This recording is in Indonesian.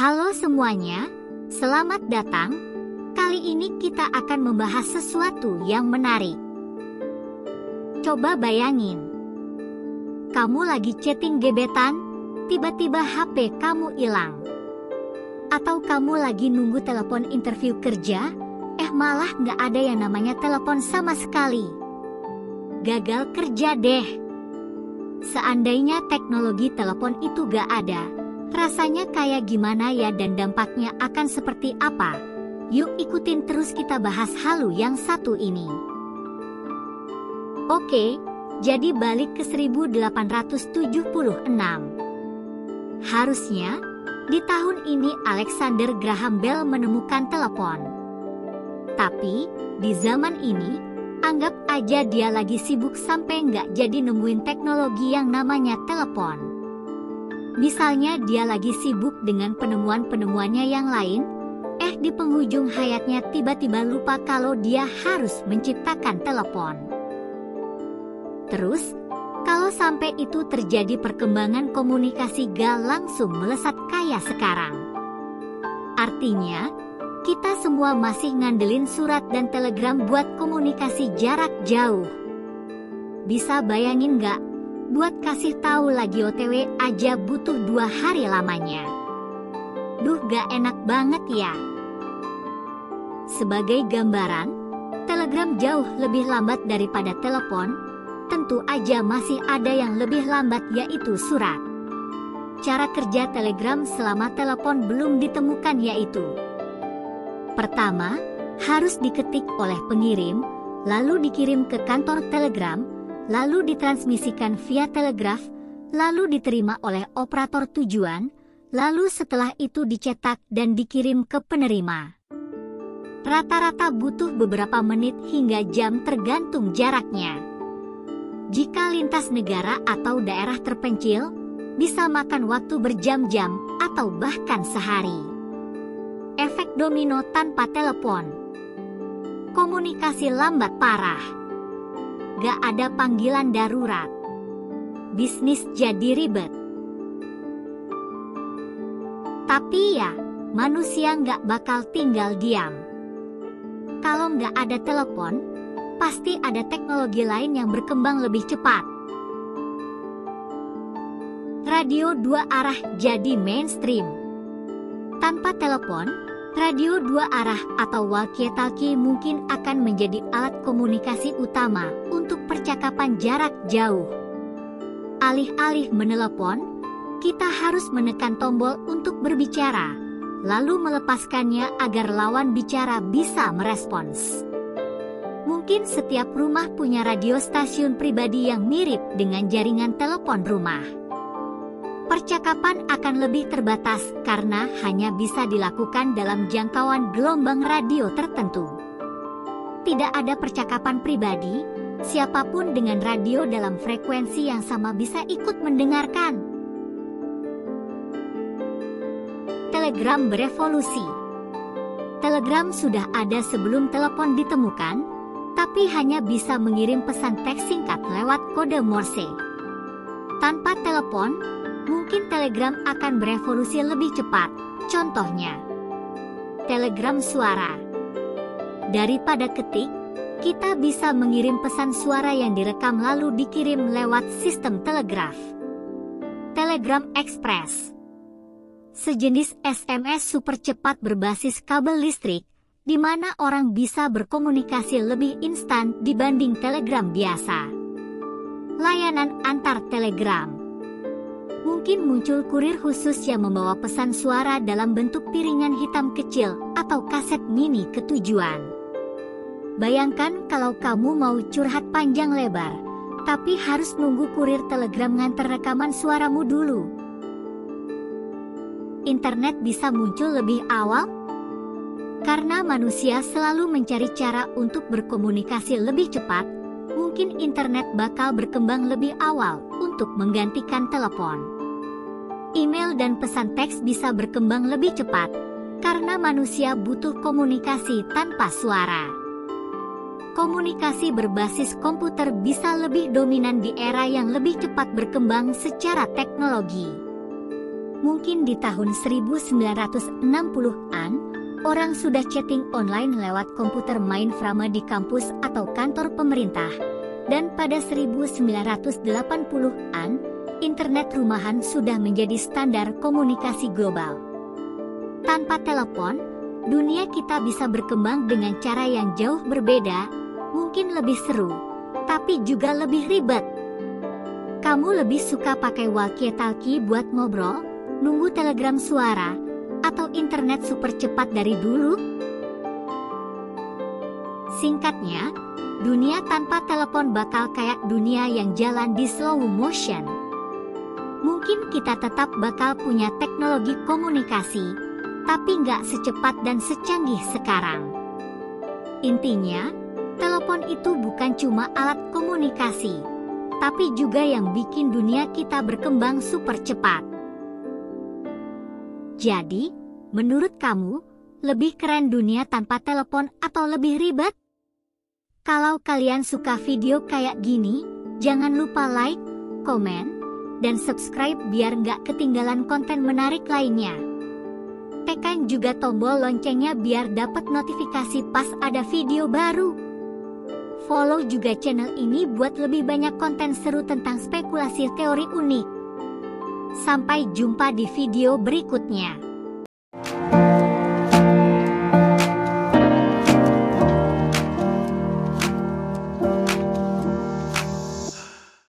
Halo semuanya, selamat datang. Kali ini kita akan membahas sesuatu yang menarik. Coba bayangin, kamu lagi chatting gebetan, tiba-tiba HP kamu hilang. Atau kamu lagi nunggu telepon interview kerja, malah nggak ada yang namanya telepon sama sekali. Gagal kerja deh. Seandainya teknologi telepon itu gak ada, rasanya kayak gimana ya dan dampaknya akan seperti apa? Yuk ikutin terus kita bahas halu yang satu ini. Oke, jadi balik ke 1876. Harusnya, di tahun ini Alexander Graham Bell menemukan telepon. Tapi, di zaman ini, anggap aja dia lagi sibuk sampai nggak jadi nemuin teknologi yang namanya telepon. Misalnya dia lagi sibuk dengan penemuan-penemuannya yang lain, di penghujung hayatnya tiba-tiba lupa kalau dia harus menciptakan telepon. Terus, kalau sampai itu terjadi perkembangan komunikasi gak langsung melesat kayak sekarang. Artinya, kita semua masih ngandelin surat dan telegram buat komunikasi jarak jauh. Bisa bayangin gak? Buat kasih tahu lagi OTW aja butuh 2 hari lamanya. Duh, gak enak banget ya. Sebagai gambaran, telegram jauh lebih lambat daripada telepon. Tentu aja masih ada yang lebih lambat, yaitu surat. Cara kerja telegram selama telepon belum ditemukan yaitu: pertama, harus diketik oleh pengirim, lalu dikirim ke kantor telegram, lalu ditransmisikan via telegraf, lalu diterima oleh operator tujuan, lalu setelah itu dicetak dan dikirim ke penerima. Rata-rata butuh beberapa menit hingga jam tergantung jaraknya. Jika lintas negara atau daerah terpencil, bisa makan waktu berjam-jam atau bahkan sehari. Efek domino tanpa telepon. Komunikasi lambat parah. Gak ada panggilan darurat. Bisnis jadi ribet. Tapi ya, manusia gak bakal tinggal diam. Kalau gak ada telepon, pasti ada teknologi lain yang berkembang lebih cepat. Radio 2 arah jadi mainstream. Tanpa telepon, radio 2 arah atau walkie-talkie mungkin akan menjadi alat komunikasi utama untuk percakapan jarak jauh. Alih-alih menelepon, kita harus menekan tombol untuk berbicara, lalu melepaskannya agar lawan bicara bisa merespons. Mungkin setiap rumah punya radio stasiun pribadi yang mirip dengan jaringan telepon rumah. Percakapan akan lebih terbatas karena hanya bisa dilakukan dalam jangkauan gelombang radio tertentu. Tidak ada percakapan pribadi, siapapun dengan radio dalam frekuensi yang sama bisa ikut mendengarkan. Telegram berevolusi. Telegram sudah ada sebelum telepon ditemukan, tapi hanya bisa mengirim pesan teks singkat lewat kode Morse. Tanpa telepon, mungkin telegram akan berevolusi lebih cepat. Contohnya, telegram suara. Daripada ketik, kita bisa mengirim pesan suara yang direkam lalu dikirim lewat sistem telegraf. Telegram Express. Sejenis SMS super cepat berbasis kabel listrik, di mana orang bisa berkomunikasi lebih instan dibanding telegram biasa. Layanan antar telegram. Mungkin muncul kurir khusus yang membawa pesan suara dalam bentuk piringan hitam kecil atau kaset mini ke tujuan. Bayangkan kalau kamu mau curhat panjang lebar, tapi harus nunggu kurir telegram nganter rekaman suaramu dulu. Internet bisa muncul lebih awal? Karena manusia selalu mencari cara untuk berkomunikasi lebih cepat, mungkin internet bakal berkembang lebih awal untuk menggantikan telepon. Email dan pesan teks bisa berkembang lebih cepat, karena manusia butuh komunikasi tanpa suara. Komunikasi berbasis komputer bisa lebih dominan di era yang lebih cepat berkembang secara teknologi. Mungkin di tahun 1960-an, orang sudah chatting online lewat komputer mainframe di kampus atau kantor pemerintah. Dan pada 1980-an, internet rumahan sudah menjadi standar komunikasi global. Tanpa telepon, dunia kita bisa berkembang dengan cara yang jauh berbeda, mungkin lebih seru, tapi juga lebih ribet. Kamu lebih suka pakai walkie-talkie buat ngobrol, nunggu telegram suara, atau internet super cepat dari dulu? Singkatnya, dunia tanpa telepon bakal kayak dunia yang jalan di slow motion. Mungkin kita tetap bakal punya teknologi komunikasi, tapi nggak secepat dan secanggih sekarang. Intinya, telepon itu bukan cuma alat komunikasi, tapi juga yang bikin dunia kita berkembang super cepat. Jadi, menurut kamu, lebih keren dunia tanpa telepon atau lebih ribet? Kalau kalian suka video kayak gini, jangan lupa like, komen, dan subscribe biar nggak ketinggalan konten menarik lainnya. Tekan juga tombol loncengnya biar dapat notifikasi pas ada video baru. Follow juga channel ini buat lebih banyak konten seru tentang spekulasi teori unik. Sampai jumpa di video berikutnya.